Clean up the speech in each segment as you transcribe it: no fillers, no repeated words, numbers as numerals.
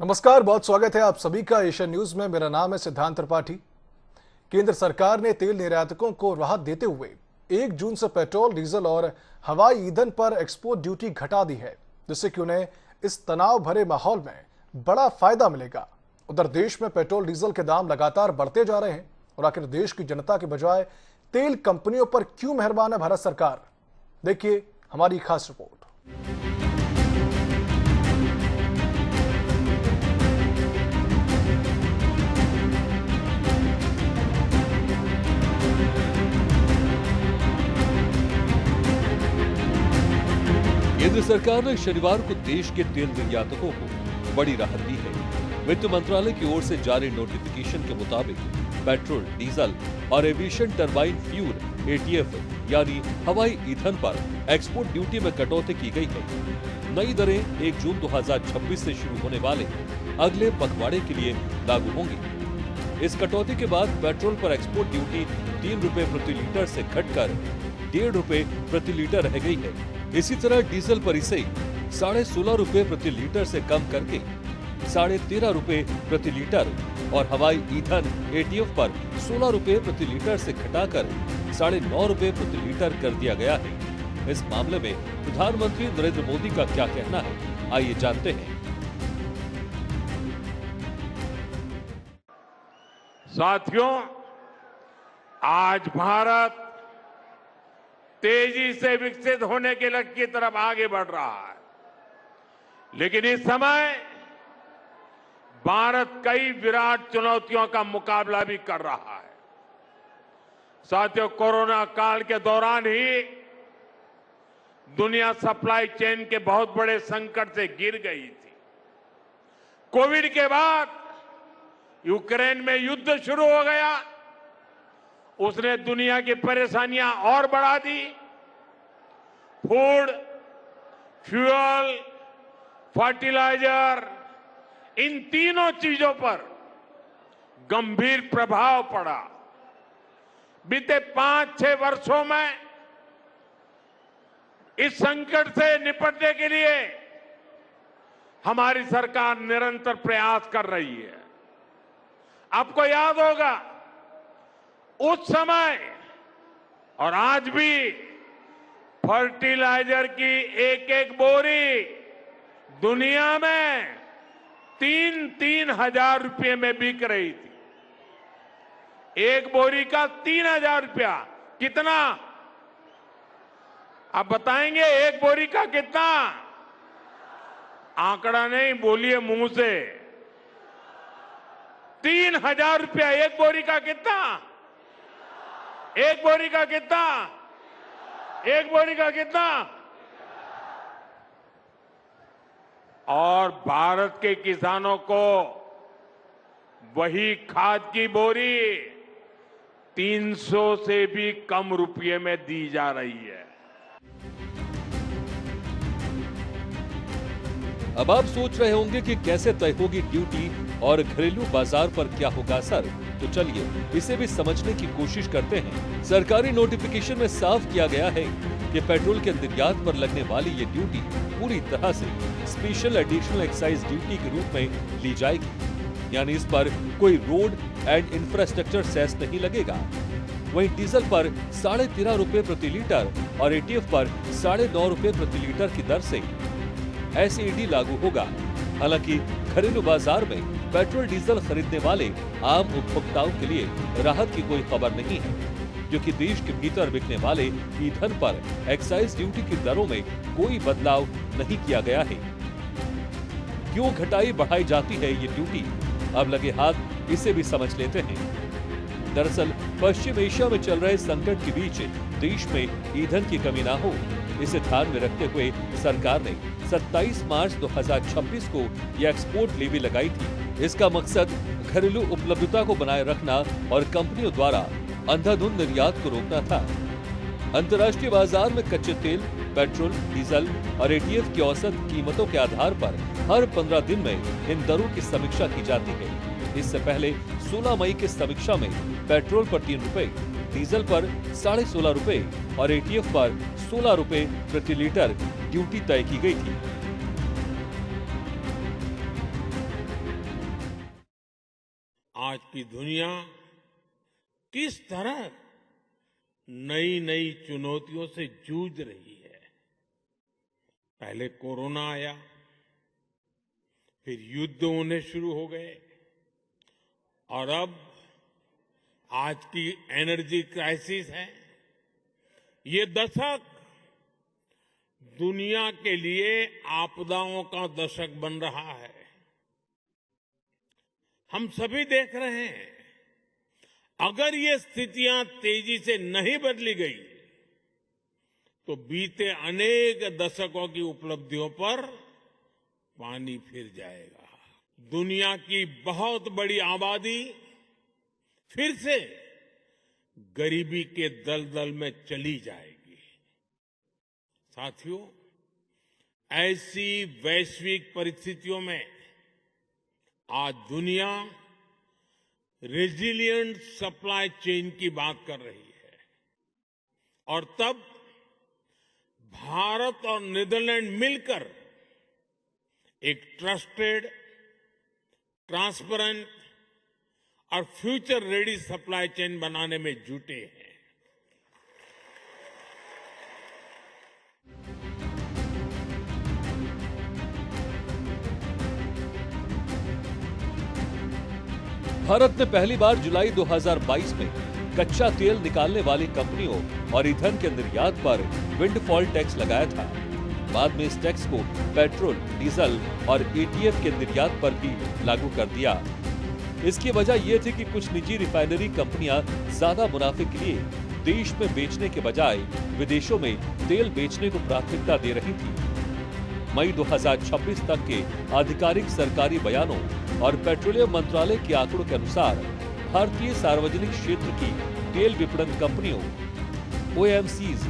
नमस्कार, बहुत स्वागत है आप सभी का एशियन न्यूज में। मेरा नाम है सिद्धांत त्रिपाठी। केंद्र सरकार ने तेल निर्यातकों को राहत देते हुए 1 जून से पेट्रोल, डीजल और हवाई ईंधन पर एक्सपोर्ट ड्यूटी घटा दी है, जिससे कि उन्हें इस तनाव भरे माहौल में बड़ा फायदा मिलेगा। उधर देश में पेट्रोल डीजल के दाम लगातार बढ़ते जा रहे हैं और आखिर देश की जनता के बजाय तेल कंपनियों पर क्यों मेहरबान है भारत सरकार? देखिए हमारी खास रिपोर्ट। केंद्र सरकार ने शनिवार को देश के तेल निर्यातकों को बड़ी राहत दी है। वित्त मंत्रालय की ओर से जारी नोटिफिकेशन के मुताबिक पेट्रोल, डीजल और एविएशन टरबाइन फ्यूल (एटीएफ) यानी हवाई ईंधन पर एक्सपोर्ट ड्यूटी में कटौती की गई है। नई दरें 1 जून 2026 से शुरू होने वाले अगले पखवाड़े के लिए लागू होंगी। इस कटौती के बाद पेट्रोल पर एक्सपोर्ट ड्यूटी 3 रुपए प्रति लीटर से घटकर 1.5 रुपए प्रति लीटर रह गई है। इसी तरह डीजल पर इसे 16.5 रुपए प्रति लीटर से कम करके 13.5 रुपए प्रति लीटर और हवाई ईंधन (एटीएफ) पर 16 रुपए प्रति लीटर से घटाकर 9.5 रुपए प्रति लीटर कर दिया गया है। इस मामले में प्रधानमंत्री नरेंद्र मोदी का क्या कहना है, आइए जानते हैं। साथियों, आज भारत तेजी से विकसित होने के लक्ष्य की तरफ आगे बढ़ रहा है, लेकिन इस समय भारत कई विराट चुनौतियों का मुकाबला भी कर रहा है। साथियों, कोरोना काल के दौरान ही दुनिया सप्लाई चेन के बहुत बड़े संकट से घिर गई थी। कोविड के बाद यूक्रेन में युद्ध शुरू हो गया, उसने दुनिया की परेशानियां और बढ़ा दी। फूड, फ्यूल, फर्टिलाइजर, इन तीनों चीजों पर गंभीर प्रभाव पड़ा। बीते 5-6 वर्षों में इस संकट से निपटने के लिए हमारी सरकार निरंतर प्रयास कर रही है। आपको याद होगा, उस समय और आज भी फर्टिलाइजर की एक बोरी दुनिया में 3-3 हजार रुपये में बिक रही थी। एक बोरी का 3,000 रुपया। कितना? आप बताएंगे एक बोरी का कितना? आंकड़ा नहीं, बोलिए मुंह से। 3,000 रुपया एक बोरी का। कितना? एक बोरी का कितना? एक बोरी का कितना? और भारत के किसानों को वही खाद की बोरी 300 से भी कम रुपये में दी जा रही है। अब आप सोच रहे होंगे कि कैसे तय होगी ड्यूटी और घरेलू बाजार पर क्या होगा असर। तो चलिए इसे भी समझने की कोशिश करते हैं। सरकारी नोटिफिकेशन में साफ किया गया है कि पेट्रोल के निर्यात पर लगने वाली ये ड्यूटी पूरी तरह से स्पेशल एडिशनल एक्साइज ड्यूटी के रूप में ली जाएगी, यानी इस पर कोई रोड एंड इंफ्रास्ट्रक्चर सेस नहीं लगेगा। वहीं डीजल पर 13.5 रुपए प्रति लीटर और एटीएफ पर 9.5 रुपए प्रति लीटर की दर से एसईडी लागू होगा। हालांकि घरेलू बाजार में पेट्रोल डीजल खरीदने वाले आम उपभोक्ताओं के लिए राहत की कोई खबर नहीं है, क्योंकि देश के भीतर बिकने वाले ईंधन पर एक्साइज ड्यूटी की दरों में कोई बदलाव नहीं किया गया है। क्यों घटाई बढ़ाई जाती है ये ड्यूटी? अब लगे हाथ इसे भी समझ लेते हैं। दरअसल पश्चिम एशिया में चल रहे संकट के बीच देश में ईंधन की कमी न हो, इसे ध्यान में रखते हुए सरकार ने 27 मार्च 2026 को यह एक्सपोर्ट लेवी लगाई थी। इसका मकसद घरेलू उपलब्धता को बनाए रखना और कंपनियों द्वारा अंधाधुंध निर्यात को रोकना था। अंतर्राष्ट्रीय बाजार में कच्चे तेल, पेट्रोल, डीजल और एटीएफ की औसत कीमतों के आधार पर हर 15 दिन में इन दरों की समीक्षा की जाती है। इससे पहले 16 मई की समीक्षा में पेट्रोल पर 3 रुपए, डीजल पर 16.5 रुपए और एटीएफ पर 16 रुपए प्रति लीटर ड्यूटी तय की गई थी। आज की दुनिया किस तरह नई नई चुनौतियों से जूझ रही है। पहले कोरोना आया, फिर युद्ध होने शुरू हो गए और अब आज की एनर्जी क्राइसिस है। ये दशक दुनिया के लिए आपदाओं का दशक बन रहा है। हम सभी देख रहे हैं, अगर ये स्थितियां तेजी से नहीं बदली गई तो बीते अनेक दशकों की उपलब्धियों पर पानी फिर जाएगा। दुनिया की बहुत बड़ी आबादी फिर से गरीबी के दलदल में चली जाएगी। साथियों, ऐसी वैश्विक परिस्थितियों में आज दुनिया रेजिलिएंट सप्लाई चेन की बात कर रही है और तब भारत और नीदरलैंड मिलकर एक ट्रस्टेड, ट्रांसपेरेंट और फ्यूचर रेडी सप्लाई चेन बनाने में जुटे हैं। भारत ने पहली बार जुलाई 2022 में कच्चा तेल निकालने वाली कंपनियों और ईंधन के निर्यात पर विंडफॉल टैक्स लगाया था। बाद में इस टैक्स को पेट्रोल, डीजल और एटीएफ के निर्यात पर भी लागू कर दिया। इसकी वजह यह थी कि कुछ निजी रिफाइनरी कंपनियां ज्यादा मुनाफे के लिए देश में बेचने के बजाय विदेशों में तेल बेचने को प्राथमिकता दे रही थी। मई 2026 तक के आधिकारिक सरकारी बयानों और पेट्रोलियम मंत्रालय के आंकड़ों के अनुसार भारतीय सार्वजनिक क्षेत्र की तेल विपणन कंपनियों ओएमसीज,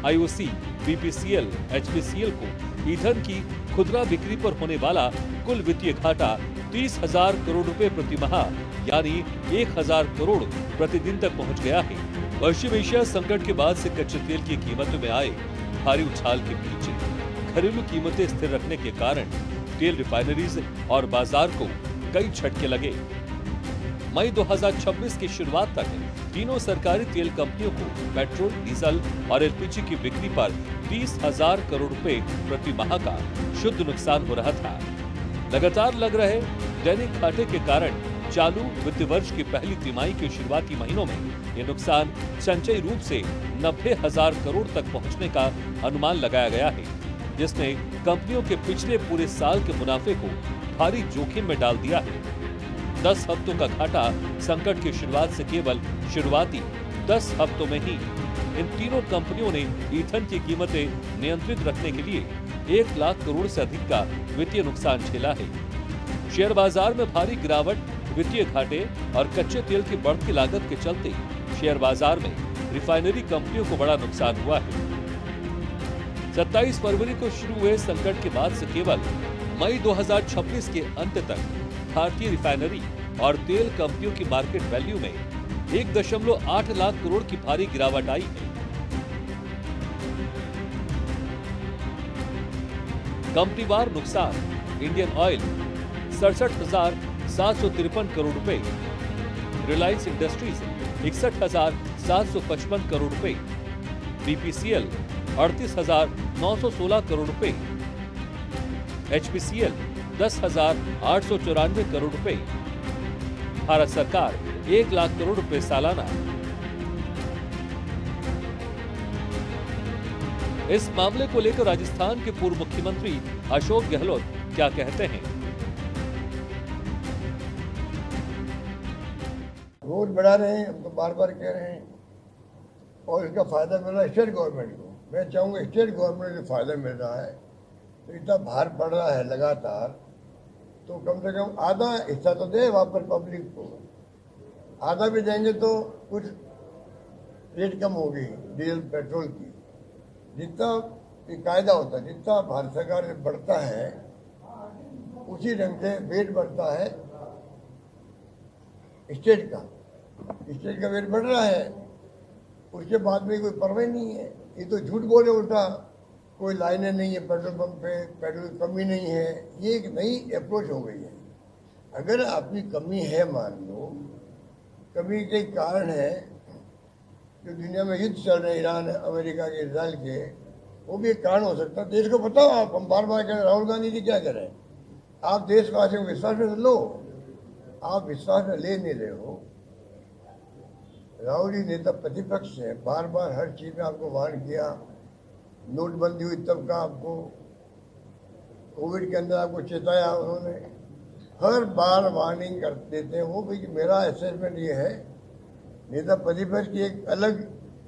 आईओसी, बीपीसीएल, एचपीसीएल को ईंधन की खुदरा बिक्री पर होने वाला कुल वित्तीय घाटा 30,000 करोड़ रुपए प्रति माह यानी 1,000 करोड़ प्रतिदिन तक पहुंच गया है। पश्चिम एशिया संकट के बाद से कच्चे तेल की कीमतों में आए भारी उछाल के बीच घरेलू कीमतें स्थिर रखने के कारण तेल रिफाइनरीज और बाजार को कई झटके लगे। मई 2026 की शुरुआत तक तीनों सरकारी तेल कंपनियों को पेट्रोल, डीजल और एलपीजी की बिक्री पर 30,000 करोड़ रुपए प्रति माह का शुद्ध नुकसान हो रहा था। लगातार लग रहे दैनिक घाटे के कारण चालू वित्त वर्ष की पहली तिमाही के शुरुआती महीनों में ये नुकसान संचयी रूप से 90,000 करोड़ तक पहुंचने का अनुमान लगाया गया है, जिसने कंपनियों के पिछले पूरे साल के मुनाफे को भारी जोखिम में डाल दिया है। 10 हफ्तों का घाटा संकट की शुरुआत से केवल शुरुआती 10 हफ्तों में ही इन तीनों कंपनियों ने ईंधन की कीमतें नियंत्रित रखने के लिए 1 लाख करोड़ से अधिक का वित्तीय नुकसान झेला है। शेयर बाजार में भारी गिरावट, वित्तीय घाटे और कच्चे तेल की बढ़ती लागत के चलते शेयर बाजार में रिफाइनरी कंपनियों को बड़ा नुकसान हुआ है। 27 फरवरी को शुरू हुए संकट के बाद से केवल मई 2026 के अंत तक भारतीय रिफाइनरी और तेल कंपनियों की मार्केट वैल्यू में 1.8 लाख करोड़ की भारी गिरावट आई है। कंपनीवार नुकसान: इंडियन ऑयल 67,753 करोड़ रुपए, रिलायंस इंडस्ट्रीज 61,755 करोड़ रुपए, बीपीसीएल 38,916 करोड़ रुपए, एचपीसीएल 10,894 करोड़ रुपए, भारत सरकार 1 लाख करोड़ रुपए सालाना। इस मामले को लेकर राजस्थान के पूर्व मुख्यमंत्री अशोक गहलोत क्या कहते हैं? रोज बढ़ा रहे हैं, हम तो बार बार कह रहे हैं और इसका फायदा मिल रहा है स्टेट गवर्नमेंट को। मैं चाहूंगा स्टेट गवर्नमेंट को फायदा मिल रहा है, तो इतना भार पड़ रहा है लगातार, तो कम से कम आधा हिस्सा तो दे वापस पब्लिक को। आधा भी देंगे तो कुछ रेट कम होगी डीजल पेट्रोल की। जितना कायदा होता है, जितना भारत सरकार से बढ़ता है उसी ढंग से वेट बढ़ता है स्टेट का वेट बढ़ रहा है। उसके बाद में कोई परवाह नहीं है। ये तो झूठ बोले उल्टा, कोई लाइनें नहीं है पेट्रोल पंप पे, पेट्रोल की कमी नहीं है। ये एक नई अप्रोच हो गई है। अगर आपकी कमी है मान लो कमी के कारण है जो दुनिया में युद्ध चल रहे हैं ईरान अमेरिका के इजराइल के, वो भी एक कारण हो सकता है। देश को बताओ आप, हम बार बार कह रहे राहुल गांधी जी क्या कह रहे हैं, आप देशवासियों को विश्वास में लो, आप विश्वास में ले नहीं रहे हो। राहुल जी नेता प्रतिपक्ष है, बार बार हर चीज में आपको वार्न किया, नोटबंदी हुई तब का आपको, कोविड के अंदर आपको चेताया उन्होंने, हर बार वार्निंग कर देते हैं वो भी। मेरा असेसमेंट ये है, नेता प्रतिपक्ष की एक अलग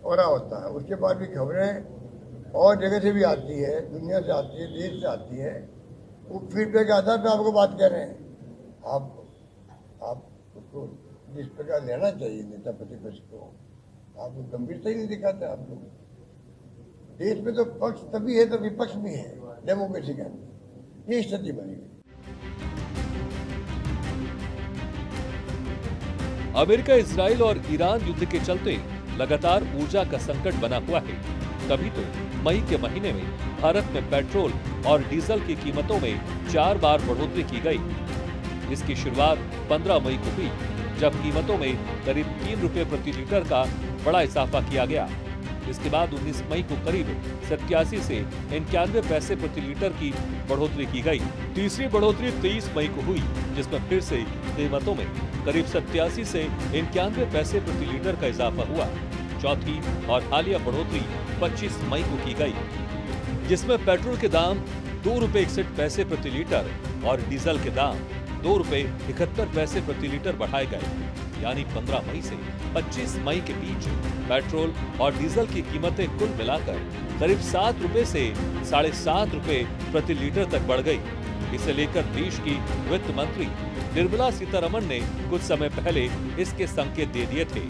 ओरा होता है, उसके बाद भी खबरें और जगह से भी आती है, दुनिया से आती है, देश से आती है, वो फीडबैक के आधार पर आपको बात कर रहे हैं। आप उसको जिस प्रकार लेना चाहिए नेता प्रतिपक्ष को, आप गंभीरता ही नहीं दिखाते आप लोग। देश में तो पक्ष तभी है तो विपक्ष भी है डेमोक्रेसी के अंदर, ये स्थिति बनी हुई। अमेरिका, इजराइल और ईरान युद्ध के चलते लगातार ऊर्जा का संकट बना हुआ है। तभी तो मई के महीने में भारत में पेट्रोल और डीजल की कीमतों में 4 बार बढ़ोतरी की गई। इसकी शुरुआत 15 मई को हुई, जब कीमतों में करीब 3 रुपए प्रति लीटर का बड़ा इजाफा किया गया। इसके बाद 19 मई को करीब 87 से 91 पैसे प्रति लीटर की बढ़ोतरी की गई। तीसरी बढ़ोतरी 23 मई को हुई, जिसमें फिर से कीमतों में करीब 87 से 91 पैसे प्रति लीटर का इजाफा हुआ। चौथी और हालिया बढ़ोतरी 25 मई को की गई, जिसमें पेट्रोल के दाम 2 रुपए 61 पैसे प्रति लीटर और डीजल के दाम 2 रुपए 71 पैसे प्रति लीटर बढ़ाए गए। यानी 15 मई से 25 मई के बीच पेट्रोल और डीजल की कीमतें कुल मिलाकर करीब 7 रुपए से 7.5 रुपए प्रति लीटर तक बढ़ गई। इसे लेकर देश की वित्त मंत्री निर्मला सीतारमण ने कुछ समय पहले इसके संकेत दे दिए थे।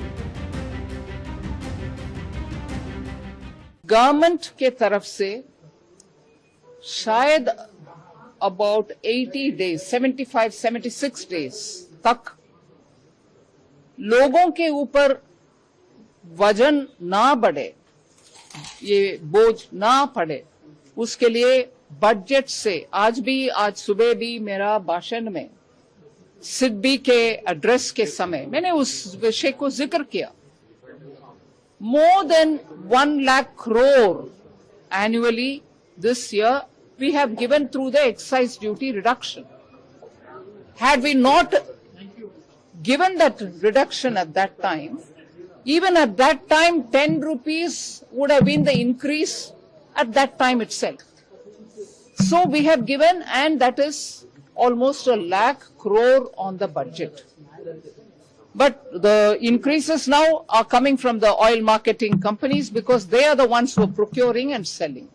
गवर्नमेंट के तरफ से शायद अबाउट 80 डेज 76 डेज तक लोगों के ऊपर वजन ना बढ़े, ये बोझ ना पड़े, उसके लिए बजट से आज सुबह भी मेरा भाषण में सिडबी के एड्रेस के समय मैंने उस विषय को जिक्र किया। More than 1 lakh crore annually this year we have given through the excise duty reduction. Had we not given that reduction at that time, even at that time 10 rupees would have been the increase at that time itself. So we have given, and that is almost 1 lakh crore on the budget. But the increases now are coming from the oil marketing companies because they are the ones who are procuring and selling.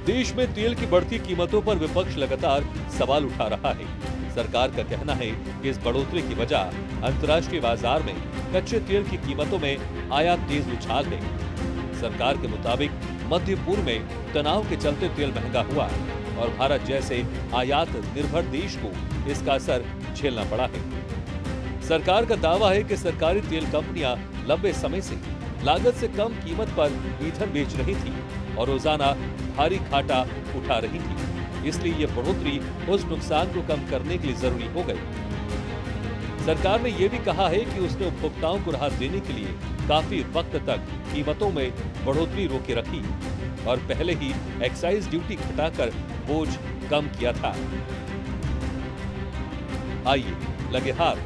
देश में तेल की बढ़ती कीमतों पर विपक्ष लगातार सवाल उठा रहा है। सरकार का कहना है कि इस बढ़ोतरी की वजह अंतर्राष्ट्रीय बाजार में कच्चे तेल की कीमतों में आया तेज उछाल है। सरकार के मुताबिक मध्य पूर्व में तनाव के चलते तेल महंगा हुआ और भारत जैसे आयात निर्भर देश को इसका असर झेलना पड़ा है। सरकार का दावा है कि सरकारी तेल कंपनियां लंबे समय से लागत से कम कीमत पर ईंधन बेच रही थी और रोजाना भारी घाटा उठा रही थी, इसलिए ये बढ़ोतरी उस नुकसान को कम करने के लिए जरूरी हो गई। सरकार ने यह भी कहा है कि उसने उपभोक्ताओं को राहत देने के लिए काफी वक्त तक कीमतों में बढ़ोतरी रोके रखी और पहले ही एक्साइज ड्यूटी घटाकर बोझ कम किया था। आइए लगे हाथ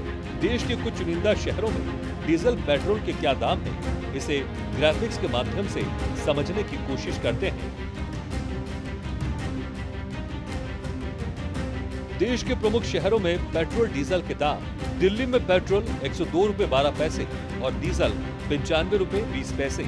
देश के कुछ चुनिंदा शहरों में डीजल पेट्रोल के क्या दाम हैं, इसे ग्राफिक्स के माध्यम से समझने की कोशिश करते हैं। देश के प्रमुख शहरों में पेट्रोल डीजल के दाम। दिल्ली में पेट्रोल 102 रुपए 12 पैसे और डीजल 95 रुपए 20 पैसे।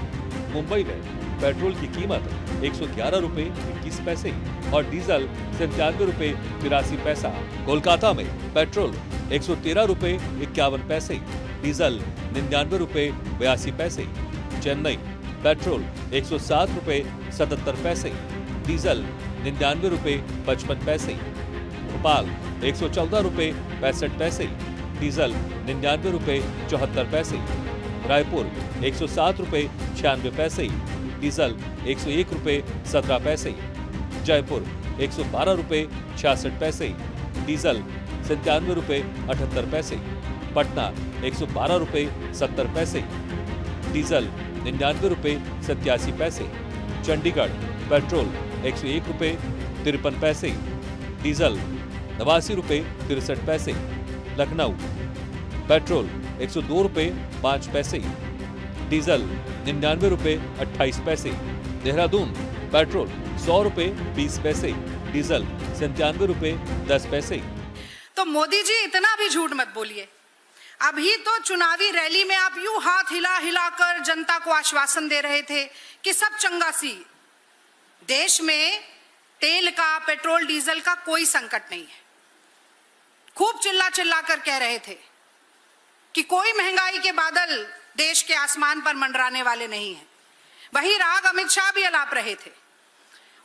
मुंबई में पेट्रोल की कीमत 111 रुपए 21 पैसे और डीजल 97 रुपए 83 पैसा। कोलकाता में पेट्रोल 113 रुपए 51 पैसे, डीजल 99 रुपए 82 पैसे। चेन्नई पेट्रोल 107 रुपए 77 पैसे, डीजल 99 रुपए 55 पैसे। भोपाल 114 रुपए 65 पैसे, डीजल 99 रुपए 74 पैसे। रायपुर 107 रुपए 96 पैसे, डीजल 101 रुपए 17 पैसे। जयपुर 112 रुपए 66 पैसे, diesel ₹97.78, Patna 112.70, diesel ₹99.87, Chandigarh petrol ₹101.53, diesel ₹89.63, Lucknow petrol ₹102.05, diesel ₹99.28, Dehradun petrol ₹100.20, diesel ₹97.10। तो मोदी जी इतना भी झूठ मत बोलिए। अभी तो चुनावी रैली में आप यूं हाथ हिला हिलाकर जनता को आश्वासन दे रहे थे कि सब चंगा सी, देश में तेल का, पेट्रोल डीजल का कोई संकट नहीं है। खूब चिल्ला चिल्ला कर कह रहे थे कि कोई महंगाई के बादल देश के आसमान पर मंडराने वाले नहीं हैं। वही राग अमित शाह भी अलाप रहे थे।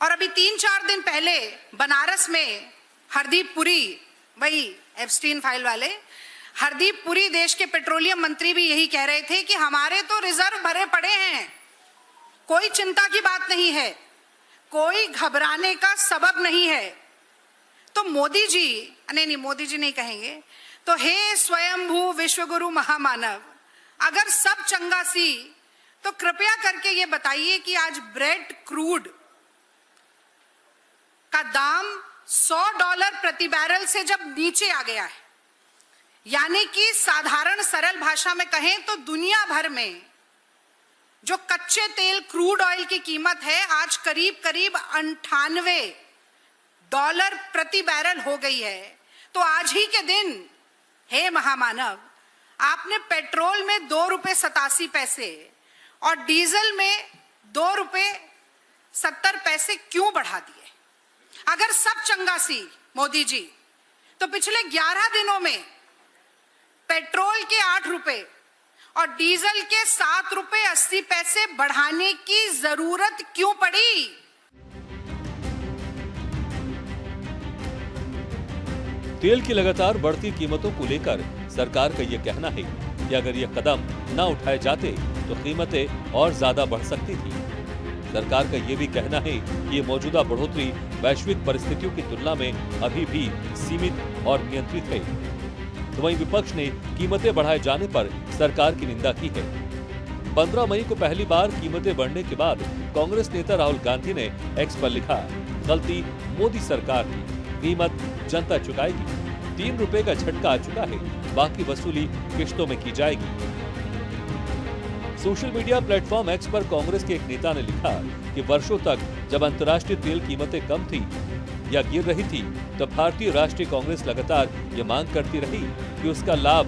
और अभी 3-4 दिन पहले बनारस में हरदीप पुरी, वही एप्स्टीन फाइल वाले हरदीप पुरी, देश के पेट्रोलियम मंत्री, भी यही कह रहे थे कि हमारे तो रिजर्व भरे पड़े हैं, कोई चिंता की बात नहीं है, कोई घबराने का सबब नहीं है। तो मोदी जी, नहीं मोदी जी नहीं कहेंगे, तो हे स्वयंभू विश्वगुरु महामानव, अगर सब चंगा सी तो कृपया करके ये बताइए कि आज ब्रेड क्रूड का दाम $100 प्रति बैरल से जब नीचे आ गया है, यानी कि साधारण सरल भाषा में कहें तो दुनिया भर में जो कच्चे तेल क्रूड ऑयल की कीमत है आज करीब करीब $98 प्रति बैरल हो गई है। तो आज ही के दिन हे महामानव, आपने पेट्रोल में ₹2.87 और डीजल में ₹2.70 क्यों बढ़ा दिए? अगर सब चंगा सी मोदी जी, तो पिछले 11 दिनों में पेट्रोल के ₹8 और डीजल के ₹7.80 बढ़ाने की जरूरत क्यों पड़ी? तेल की लगातार बढ़ती कीमतों को लेकर सरकार का यह कहना है कि अगर ये कदम न उठाए जाते तो कीमतें और ज्यादा बढ़ सकती थी। सरकार का ये भी कहना है कि ये मौजूदा बढ़ोतरी वैश्विक परिस्थितियों की तुलना में अभी भी सीमित और नियंत्रित है। तो वहीं विपक्ष ने कीमतें बढ़ाए जाने पर सरकार की निंदा की है। 15 मई को पहली बार कीमतें बढ़ने के बाद कांग्रेस नेता राहुल गांधी ने एक्स पर लिखा, गलती मोदी सरकार की, कीमत जनता चुकाएगी। ₹3 का झटका आ चुका है, बाकी वसूली किश्तों में की जाएगी। सोशल मीडिया प्लेटफॉर्म एक्स पर कांग्रेस के एक नेता ने लिखा कि वर्षों तक जब अंतर्राष्ट्रीय तेल कीमतें कम थी या गिर रही थी, तब भारतीय राष्ट्रीय कांग्रेस लगातार ये मांग करती रही कि उसका लाभ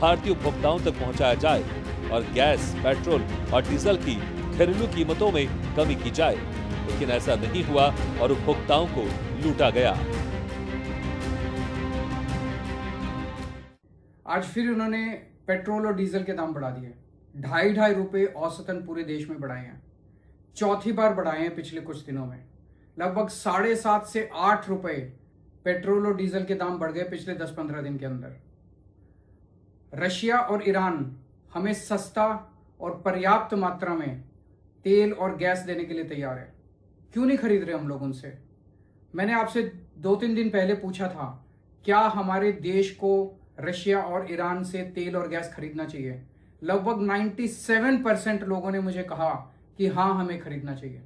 भारतीय उपभोक्ताओं तक पहुंचाया जाए और गैस, पेट्रोल और डीजल की घरेलू कीमतों में कमी की जाए, लेकिन ऐसा नहीं हुआ और उपभोक्ताओं को लूटा गया। आज फिर उन्होंने पेट्रोल और डीजल के दाम बढ़ा दिए। ₹2.5 औसतन पूरे देश में बढ़ाए हैं। चौथी बार बढ़ाए हैं पिछले कुछ दिनों में। लगभग 7.5 से ₹8 पेट्रोल और डीजल के दाम बढ़ गए पिछले 10-15 दिन के अंदर। रशिया और ईरान हमें सस्ता और पर्याप्त मात्रा में तेल और गैस देने के लिए तैयार है। क्यों नहीं खरीद रहे हम लोग उनसे? मैंने आपसे 2-3 दिन पहले पूछा था, क्या हमारे देश को रशिया और ईरान से तेल और गैस खरीदना चाहिए? लगभग 97% लोगों ने मुझे कहा कि हाँ, हमें खरीदना चाहिए।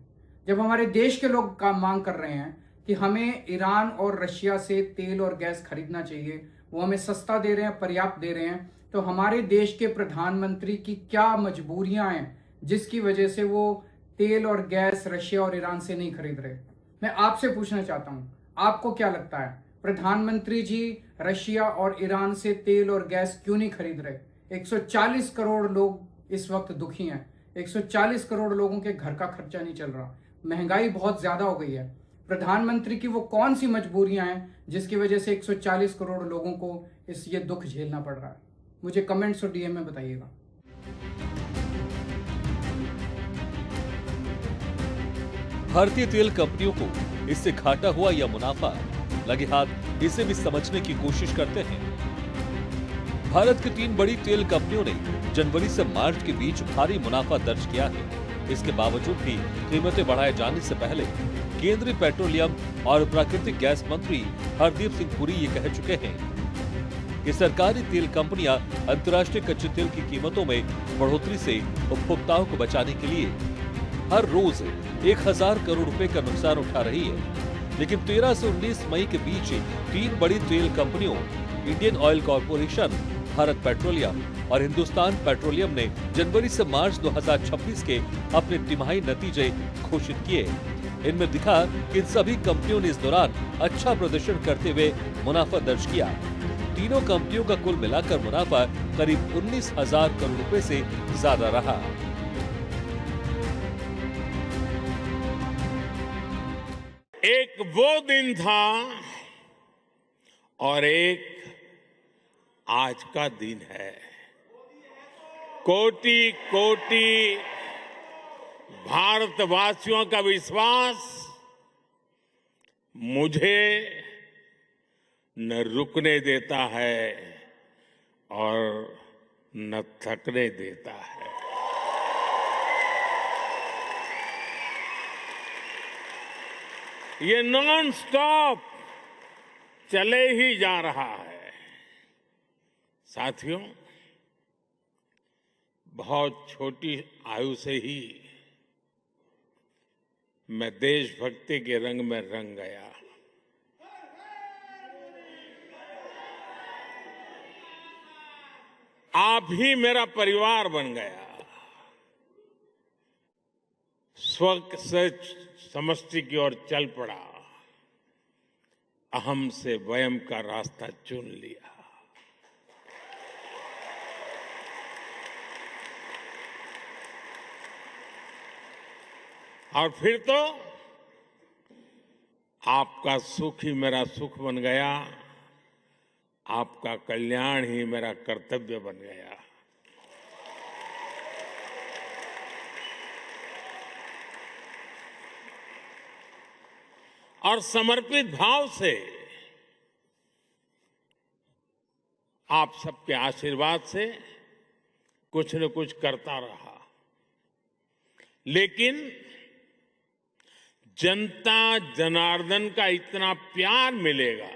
जब हमारे देश के लोग काम मांग कर रहे हैं कि हमें ईरान और रशिया से तेल और गैस खरीदना चाहिए, वो हमें सस्ता दे रहे हैं, पर्याप्त दे रहे हैं, तो हमारे देश के प्रधानमंत्री की क्या मजबूरियां हैं जिसकी वजह से वो तेल और गैस रशिया और ईरान से नहीं खरीद रहे? मैं आपसे पूछना चाहता हूं, आपको क्या लगता है प्रधानमंत्री जी रशिया और ईरान से तेल और गैस क्यों नहीं खरीद रहे? 140 करोड़ लोग इस वक्त दुखी हैं। 140 करोड़ लोगों के घर का खर्चा नहीं चल रहा। महंगाई बहुत ज्यादा हो गई है। प्रधानमंत्री की वो कौन सी मजबूरियां हैं जिसकी वजह से 140 करोड़ लोगों को ये दुख झेलना पड़ रहा है? मुझे कमेंट्स और डीएम में बताइएगा। भारतीय तेल कंपनियों को इससे घाटा हुआ या मुनाफा, लगे हाथ इसे भी समझने की कोशिश करते हैं। भारत की 3 बड़ी तेल कंपनियों ने जनवरी से मार्च के बीच भारी मुनाफा दर्ज किया है। इसके बावजूद भी कीमतें बढ़ाए जाने से पहले केंद्रीय पेट्रोलियम और प्राकृतिक गैस मंत्री हरदीप सिंह पुरी ये कह चुके हैं कि सरकारी तेल कंपनियां अंतर्राष्ट्रीय कच्चे तेल की कीमतों में बढ़ोतरी से उपभोक्ताओं को बचाने के लिए हर रोज 1000 करोड़ रुपए का नुकसान उठा रही है। लेकिन 13 से 19 मई के बीच 3 बड़ी तेल कंपनियों Indian oil corporation, Bharat petroleum और हिंदुस्तान पेट्रोलियम ने जनवरी से मार्च 2026 के अपने तिमाही नतीजे घोषित किए। इनमें दिखा कि इन सभी कंपनियों ने इस दौरान अच्छा प्रदर्शन करते हुए मुनाफा दर्ज किया। तीनों कंपनियों का कुल मिलाकर मुनाफा करीब 19,000 करोड़ रुपए से ज्यादा रहा। एक वो दिन था और एक आज का दिन है। कोटि कोटि भारतवासियों का विश्वास मुझे न रुकने देता है और न थकने देता है। ये नॉन स्टॉप चले ही जा रहा है। साथियों, बहुत छोटी आयु से ही मैं देशभक्ति के रंग में रंग गया। आप ही मेरा परिवार बन गया। स्व से समष्टि की ओर चल पड़ा। अहम से वयम का रास्ता चुन लिया। और फिर तो आपका सुख ही मेरा सुख बन गया। आपका कल्याण ही मेरा कर्तव्य बन गया। और समर्पित भाव से आप सबके आशीर्वाद से कुछ न कुछ करता रहा। लेकिन जनता जनार्दन का इतना प्यार मिलेगा,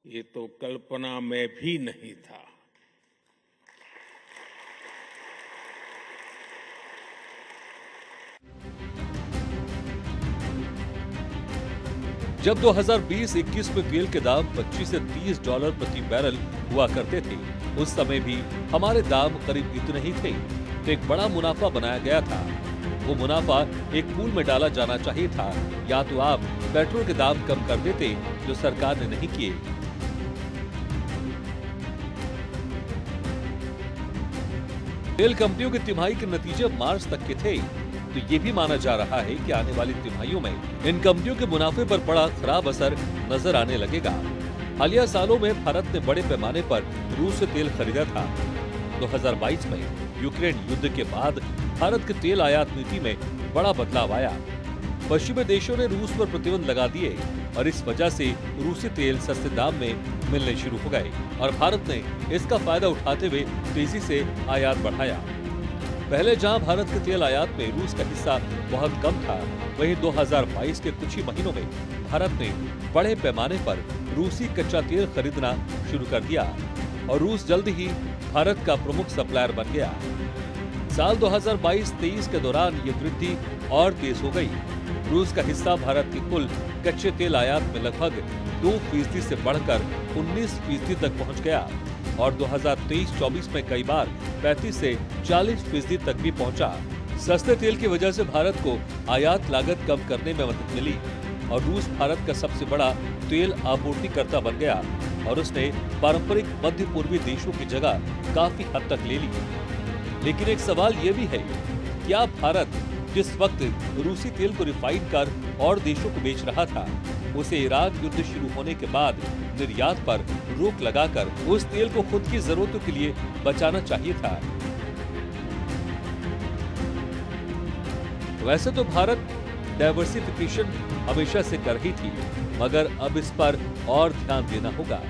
ये तो कल्पना में भी नहीं था। जब 2020-21 में तेल के दाम 25 से 30 डॉलर प्रति बैरल हुआ करते थे, उस समय भी हमारे दाम करीब इतने ही थे, तो एक बड़ा मुनाफा बनाया गया था। वो मुनाफा एक पूल में डाला जाना चाहिए था, या तो आप पेट्रोल के दाम कम कर देते, जो सरकार ने नहीं किए। तेल कंपनियों के तिमाही के नतीजे मार्च तक के थे, तो ये भी माना जा रहा है कि आने वाली तिमाहियों में इन कंपनियों के मुनाफे पर बड़ा खराब असर नजर आने लगेगा। हालिया सालों में भारत ने बड़े पैमाने पर रूस से तेल खरीदा था। 2022 में यूक्रेन युद्ध के बाद भारत के तेल आयात नीति में बड़ा बदलाव आया। पश्चिमी देशों ने रूस पर प्रतिबंध लगा दिए और इस वजह से रूसी तेल सस्ते दाम में मिलने शुरू हो गए और भारत ने इसका फायदा उठाते हुए तेजी से आयात बढ़ाया। पहले जहां भारत के तेल आयात में रूस का हिस्सा बहुत कम था, वहीं 2022 के कुछ ही महीनों में भारत ने बड़े पैमाने पर रूसी कच्चा तेल खरीदना शुरू कर दिया और रूस जल्द ही भारत का प्रमुख सप्लायर बन गया। साल 2022-23 के दौरान ये वृद्धि और तेज हो गई। रूस का हिस्सा भारत के कुल कच्चे तेल आयात में लगभग 2% से बढ़कर 19% तक पहुंच गया और 2023-24 में कई बार 35 से 40% तक भी पहुंचा। सस्ते तेल की वजह से भारत को आयात लागत कम करने में मदद मिली और रूस भारत का सबसे बड़ा तेल आपूर्तिकर्ता बन गया और उसने पारंपरिक मध्य पूर्वी देशों की जगह काफी हद तक ले ली। लेकिन एक सवाल ये भी है, क्या भारत जिस वक्त रूसी तेल को रिफाइन कर और देशों को बेच रहा था, उसे इराक युद्ध शुरू होने के बाद निर्यात पर रोक लगाकर उस तेल को खुद की जरूरतों के लिए बचाना चाहिए था? वैसे तो भारत डाइवर्सिफिकेशन हमेशा से कर ही थी, मगर अब इस पर और ध्यान देना होगा।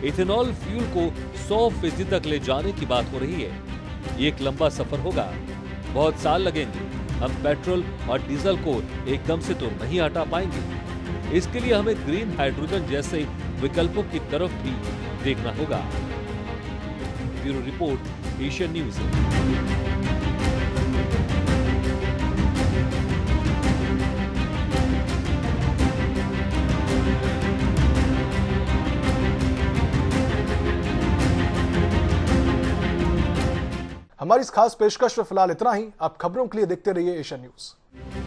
इथेनॉल फ्यूल को 100% तक ले जाने की बात हो रही है। ये एक लंबा सफर होगा, बहुत साल लगेंगे। हम पेट्रोल और डीजल को एकदम से तो नहीं हटा पाएंगे। इसके लिए हमें ग्रीन हाइड्रोजन जैसे विकल्पों की तरफ भी देखना होगा। Bureau report, Asian news. हमारी इस खास पेशकश में फिलहाल इतना ही। आप खबरों के लिए देखते रहिए एशियन न्यूज।